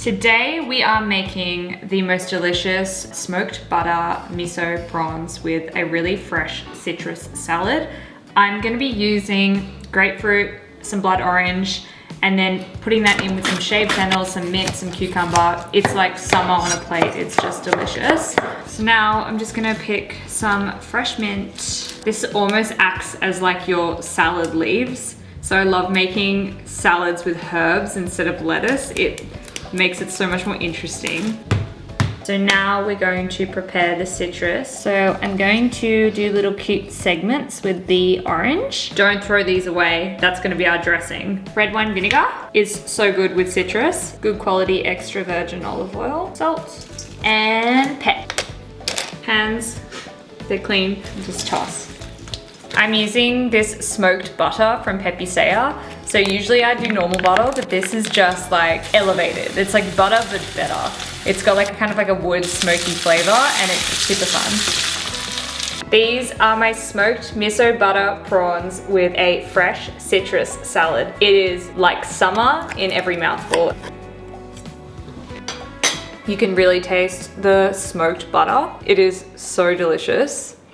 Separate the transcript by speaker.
Speaker 1: Today we are making the most delicious smoked butter miso prawns with a really fresh citrus salad. I'm gonna be using grapefruit, some blood orange, and then putting that in with some shaved fennel, some mint, some cucumber. It's like summer on a plate, it's just delicious. So now I'm just gonna pick some fresh mint. This almost acts as like your salad leaves. So I love making salads with herbs instead of lettuce. It makes it so much more interesting. So now we're going to prepare the citrus. So I'm going to do little cute segments with the orange. Don't throw these away. That's gonna be our dressing. Red wine vinegar is so good with citrus. Good quality extra virgin olive oil. Salt and pep. Hands, they're clean, just toss. I'm using this smoked butter from Pepe Saya. So usually I do normal butter, but this is just like elevated. It's like butter, but better. It's got like a kind of like a wood smoky flavor and it's super fun. These are my smoked miso butter prawns with a fresh citrus salad. It is like summer in every mouthful. You can really taste the smoked butter. It is so delicious.